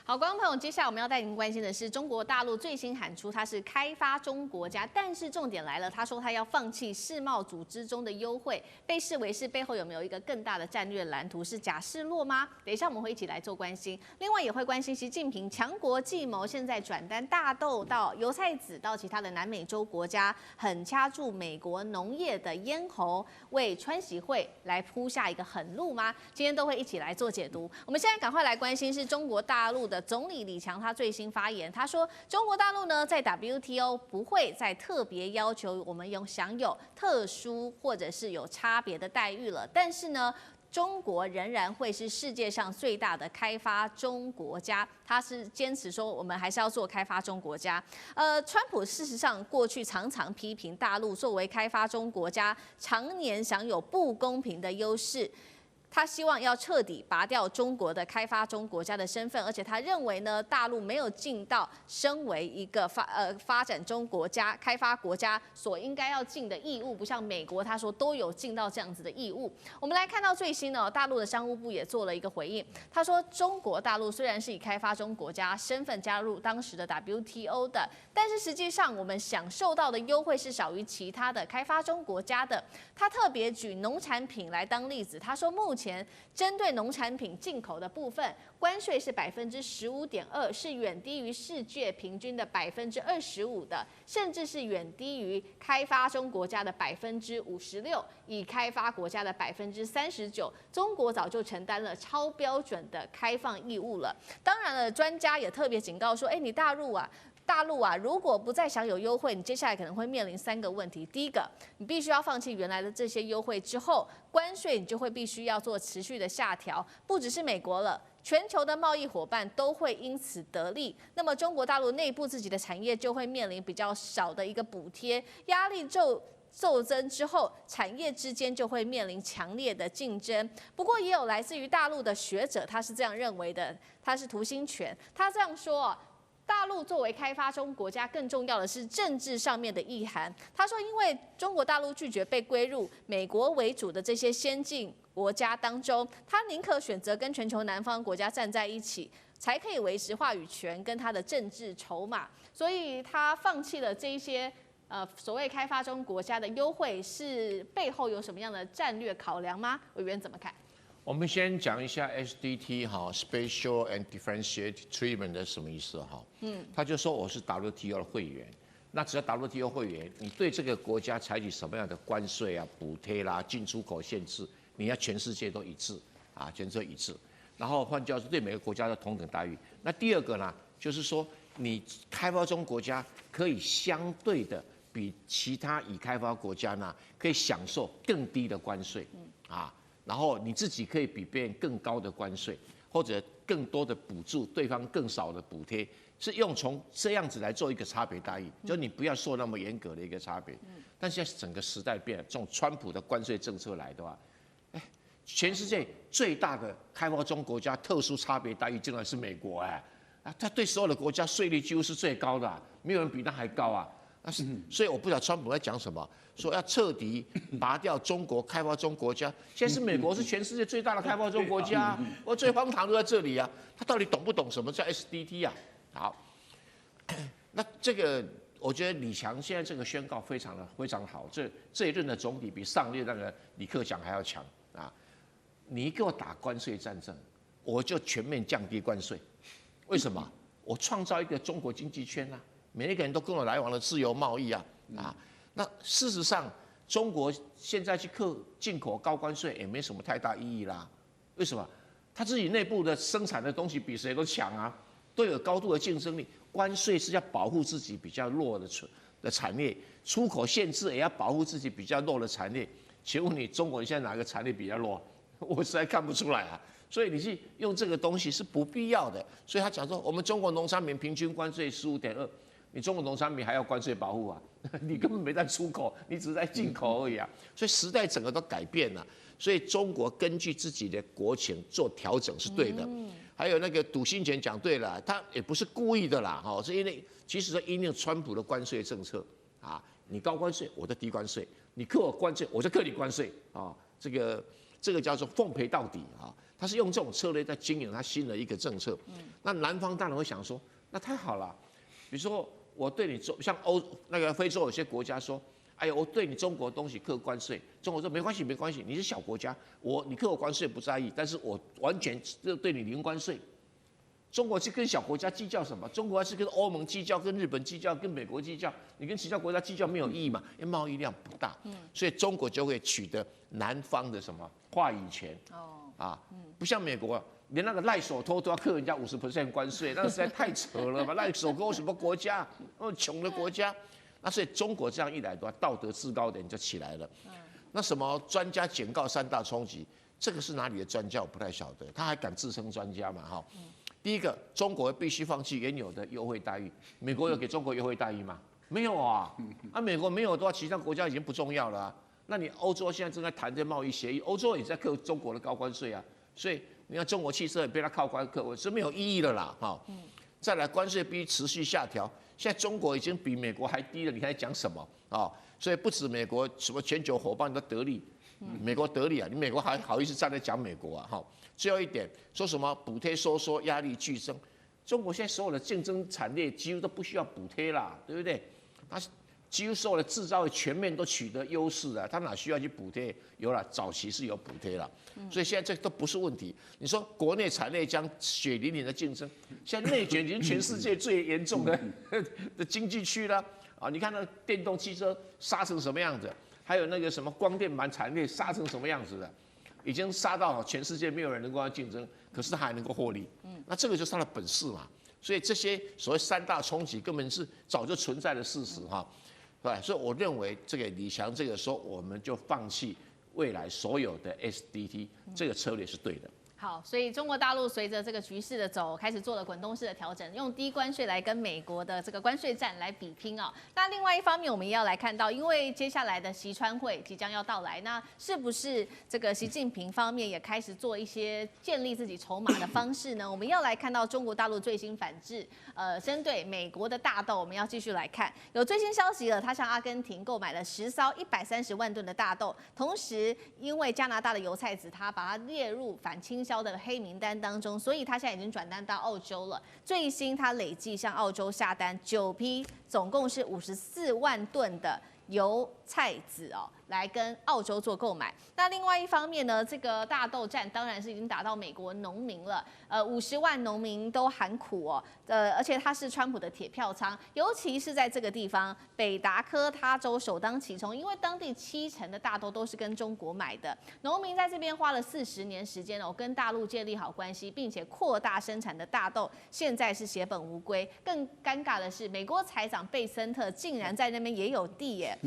好，观众朋友，接下来我们要带您关心的是中国大陆最新喊出它是开发中国家，但是重点来了，他说他要放弃世贸组织中的优惠，被视为是背后有没有一个更大的战略蓝图，是假示弱吗？等一下我们会一起来做关心，另外也会关心习近平强国计谋现在转单大豆到油菜籽到其他的南美洲国家，很掐住美国农业的咽喉，为川习会来铺下一个狠路吗？今天都会一起来做解读。我们现在赶快来关心是中国大陆的总理李强他最新发言，他说中国大陆呢在 WTO 不会再特别要求我们享有特殊或者是有差别的待遇了，但是呢，中国仍然会是世界上最大的开发中国家，他是坚持说我们还是要做开发中国家。川普事实上过去常常批评大陆作为开发中国家，常年享有不公平的优势。他希望要彻底拔掉中国的开发中国家的身份，而且他认为呢，大陆没有尽到身为一个发展中国家、开发国家所应该要尽的义务，不像美国，他说都有尽到这样子的义务。我们来看到最新呢，大陆的商务部也做了一个回应，他说中国大陆虽然是以开发中国家身份加入当时的 WTO 的，但是实际上我们享受到的优惠是少于其他的开发中国家的。他特别举农产品来当例子，他说目前针对农产品进口的部分，关税是15.2%，是远低于世界平均的25%的，甚至是远低于开发中国家的56%，以开发国家的39%。中国早就承担了超标准的开放义务了。当然了，专家也特别警告说，你大陆啊，如果不再享有优惠，你接下来可能会面临3个问题。第一个，你必须要放弃原来的这些优惠之后，关税你就会必须要做持续的下调，不只是美国了。全球的贸易伙伴都会因此得利，那么中国大陆内部自己的产业就会面临比较少的一个补贴，压力骤增之后，产业之间就会面临强烈的竞争。不过，也有来自于大陆的学者，他是这样认为的，他是涂新权，他这样说大陆作为开发中国家，更重要的是政治上面的意涵。他说，因为中国大陆拒绝被归入美国为主的这些先进国家当中，他宁可选择跟全球南方国家站在一起，才可以维持话语权跟他的政治筹码。所以他放弃了这一些所谓开发中国家的优惠，是背后有什么样的战略考量吗？委员怎么看？我们先讲一下 SDT 哈 ，Special and Differentiated Treatment 的什么意思哈？他就说我是 WTO 的会员，那只要 WTO 会员，你对这个国家采取什么样的关税啊、补贴啦、进出口限制，你要全世界都一致啊，全世界一致。然后换句话说，对每个国家的同等待遇。那第二个呢，就是说你开发中国家可以相对的比其他已开发国家呢，可以享受更低的关税啊。然后你自己可以比别人更高的关税，或者更多的补助，对方更少的补贴，是用从这样子来做一个差别待遇，就你不要受那么严格的一个差别。但现在整个时代变了，这种川普的关税政策来的话，全世界最大的开发中国家特殊差别待遇竟然是美国他对所有的国家税率几乎是最高的没有人比他还高啊。所以我不知道川普在讲什么，说要彻底拔掉中国开发中国家。现在是美国是全世界最大的开发中国家，我最荒唐都在这里啊！他到底懂不懂什么叫 SDT 啊？好，那这个我觉得李强现在这个宣告非常好，这一任的总理比上任那个李克强还要强啊！你给我打关税战争，我就全面降低关税。为什么？我创造一个中国经济圈啊！每一个人都跟我来往的自由贸易那事实上，中国现在去进口高关税也没什么太大意义啦。为什么？他自己内部的生产的东西比谁都强啊，都有高度的竞争力。关税是要保护自己比较弱的产业，出口限制也要保护自己比较弱的产业。请问你中国现在哪个产业比较弱？我实在看不出来啊。所以你去用这个东西是不必要的。所以他讲说，我们中国农产品平均关税15.2%。你中国农产品还要关税保护啊？你根本没在出口，你只是在进口而已啊！所以时代整个都改变了，所以中国根据自己的国情做调整是对的。还有那个笃新权讲对了，他也不是故意的啦，是因为其实是因应川普的关税政策啊，你高关税我就低关税，你克我关税我就克你关税啊，这个叫做奉陪到底啊。他是用这种策略在经营他新的一个政策。那南方当然会想说，那太好了，比如说我对你像非洲有些国家说，哎呀，我对你中国的东西课关税，中国说没关系没关系，你是小国家，你课我关税不在意，但是我完全对你零关税。中国是跟小国家计较什么？中国是跟欧盟计较、跟日本计较、跟美国计较，你跟其他国家计较没有意义嘛？因为贸易量不大，所以中国就会取得南方的什么话语权。不像美国，连那个赖手托都要课人家50% 关税，那实在太扯了吧？赖手托什么国家？穷的国家。那所以中国这样一来的话，道德制高点就起来了。那什么专家警告3大冲击，这个是哪里的专家我不太晓得，他还敢自称专家嘛？哈。第一个，中国必须放弃原有的优惠待遇。美国有给中国优惠待遇吗？没有啊。美国没有的话，其他国家已经不重要了那你欧洲现在正在谈这贸易协议，欧洲也在扣中国的高关税啊。所以你看中国汽车也被他靠关课，是没有意义的啦。再来，关税必须持续下调。现在中国已经比美国还低了，你还讲什么所以不止美国，什么全球伙伴都得利，美国得利啊，你美国还好意思站在讲美国啊？最后一点，说什么补贴收缩，压力剧增。中国现在所有的竞争产业几乎都不需要补贴啦，对不对？它几乎所有的制造业全面都取得优势了，它哪需要去补贴？有了，早期是有补贴了，所以现在这都不是问题。你说国内产业将血淋淋的竞争，现在内卷已经全世界最严重的经济区了你看那电动汽车杀成什么样子，还有那个什么光电板产业杀成什么样子的。已经杀到全世界没有人能够跟他竞争，可是他还能够获利，那这个就是他的本事嘛。所以这些所谓3大冲击根本是早就存在的事实对，所以我认为这个李强这个说我们就放弃未来所有的 SDT 这个策略是对的。好，所以中国大陆随着这个局势的走，开始做了滚动式的调整，用低关税来跟美国的这个关税战来比拼那另外一方面，我们也要来看到，因为接下来的习川会即将要到来，那是不是这个习近平方面也开始做一些建立自己筹码的方式呢？我们要来看到中国大陆最新反制，针对美国的大豆，我们要继续来看，有最新消息了，他向阿根廷购买了10艘130万吨的大豆，同时因为加拿大的油菜籽，他把它列入反倾销的黑名单当中，所以他现在已经转单到澳洲了。最新他累计向澳洲下单9批，总共是54万吨的油菜籽来跟澳洲做购买。那另外一方面呢，这个大豆战当然是已经打到美国农民了，50万农民都喊苦而且它是川普的铁票仓，尤其是在这个地方北达科他州首当其冲，因为当地70%的大豆都是跟中国买的，农民在这边花了40年时间跟大陆建立好关系，并且扩大生产的大豆，现在是血本无归。更尴尬的是，美国财长贝森特竟然在那边也有地耶，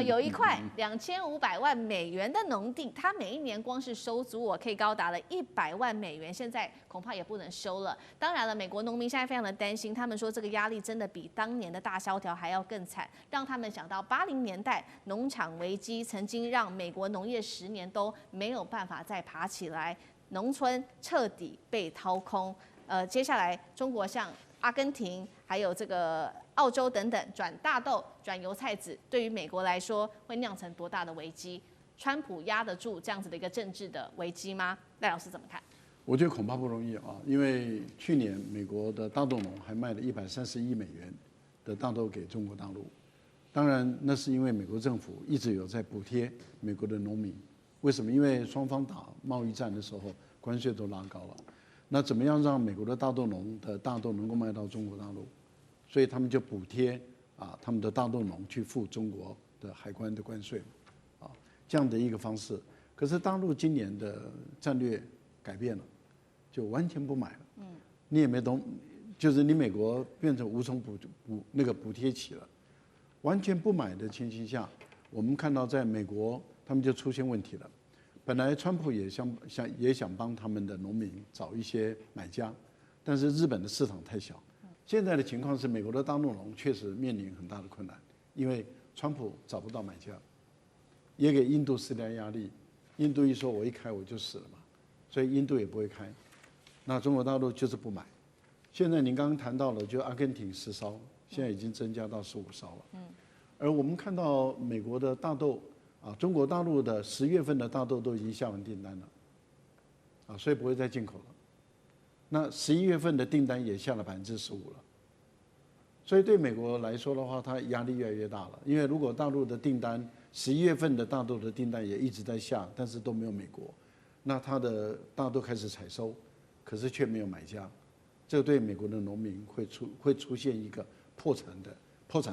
有一块2500万美元的农地，他每一年光是收租可以高达了100万美元，现在恐怕也不能收了。当然了，美国农民现在非常的担心，他们说这个压力真的比当年的大萧条还要更惨，让他们想到80年代农场危机曾经让美国农业10年都没有办法再爬起来，农村彻底被掏空。接下来中国像阿根廷还有这个澳洲等等转大豆、转油菜籽，对于美国来说会酿成多大的危机？川普压得住这样子的一个政治的危机吗？赖老师怎么看？我觉得恐怕不容易因为去年美国的大豆农还卖了130亿美元的大豆给中国大陆，当然那是因为美国政府一直有在补贴美国的农民。为什么？因为双方打贸易战的时候关税都拉高了，那怎么样让美国的大豆农的大豆能够卖到中国大陆？所以他们就补贴他们的大豆农去付中国的海关的关税这样的一个方式。可是大陆今年的战略改变了，就完全不买了。你也没懂，就是你美国变成无从补贴起了，完全不买的情形下，我们看到在美国他们就出现问题了。本来川普也想帮他们的农民找一些买家，但是日本的市场太小。现在的情况是，美国的大豆农确实面临很大的困难，因为川普找不到买家，也给印度施加压力。印度一说我一开我就死了嘛，所以印度也不会开。那中国大陆就是不买。现在您刚刚谈到了，就阿根廷10艘，现在已经增加到15艘了。而我们看到美国的大豆中国大陆的10月份的大豆都已经下完订单了，啊，所以不会再进口了。那11月份的订单也下了15%了，所以对美国来说的话，它压力越来越大了。因为如果大陆的订单11月份的大豆的订单也一直在下，但是都没有美国，那它的大豆开始采收，可是却没有买家，这对美国的农民会出现一个破产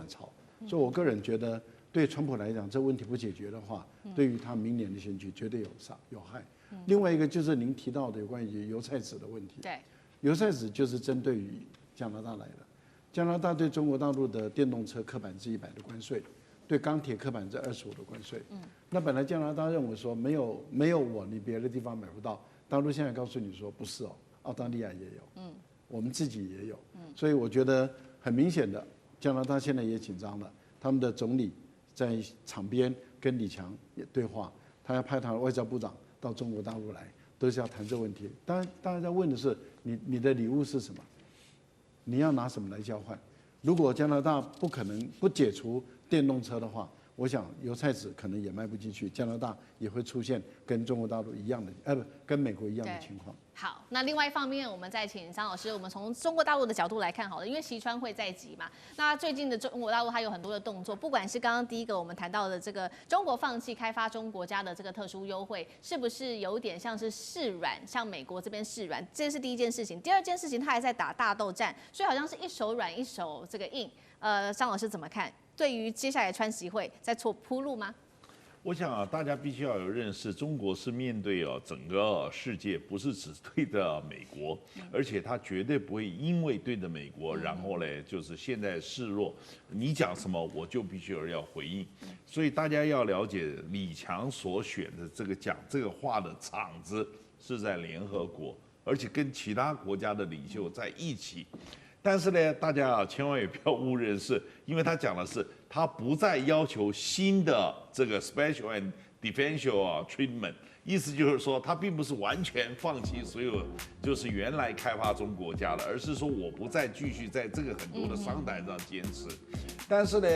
潮。所以我个人觉得，对川普来讲，这问题不解决的话，对于他明年的选举绝对有害。另外一个就是您提到的有关于油菜籽的问题。对，油菜籽就是针对于加拿大来的。加拿大对中国大陆的电动车课100%的关税，对钢铁课25%的关税。那本来加拿大认为说没有我，你别的地方买不到。大陆现在告诉你说不是哦，澳大利亚也有，我们自己也有。所以我觉得很明显的，加拿大现在也紧张了。他们的总理在场边跟李强也对话，他要派他的外交部长到中国大陆来，都是要谈这个问题。当然，大家在问的是你的礼物是什么？你要拿什么来交换？如果加拿大不可能不解除电动车的话，我想油菜籽可能也卖不进去，加拿大也会出现跟中国大陆一样的，跟美国一样的情况。好，那另外一方面，我们再请张老师，我们从中国大陆的角度来看好了，因为习川会在即嘛。那最近的中国大陆它有很多的动作，不管是刚刚第一个我们谈到的这个中国放弃开发中国家的这个特殊优惠，是不是有点像是示软，向美国这边示软？这是第一件事情。第二件事情，他还在打大豆战，所以好像是一手软一手这个硬。张老师怎么看？对于接下来川习会在做铺路吗？我想啊，大家必须要有认识，中国是面对整个世界，不是只对着美国，而且他绝对不会因为对着美国，然后呢，就是现在示弱，你讲什么我就必须要回应。所以大家要了解，李强所选的这个讲这个话的场子是在联合国，而且跟其他国家的领袖在一起。但是呢，大家千万也不要误认识，因为他讲的是他不再要求新的这个 special and differential treatment， 意思就是说他并不是完全放弃所有就是原来开发中国家的，而是说我不再继续在这个很多的商谈上坚持。但是呢，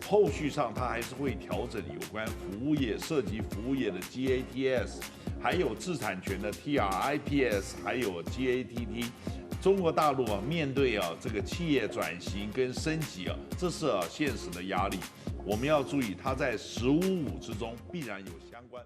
后续上他还是会调整有关服务业涉及服务业的 GATS， 还有知识产权的 TRIPS， 还有 GATT。中国大陆面对这个企业转型跟升级这是现实的压力，我们要注意，它在15.5之中必然有相关。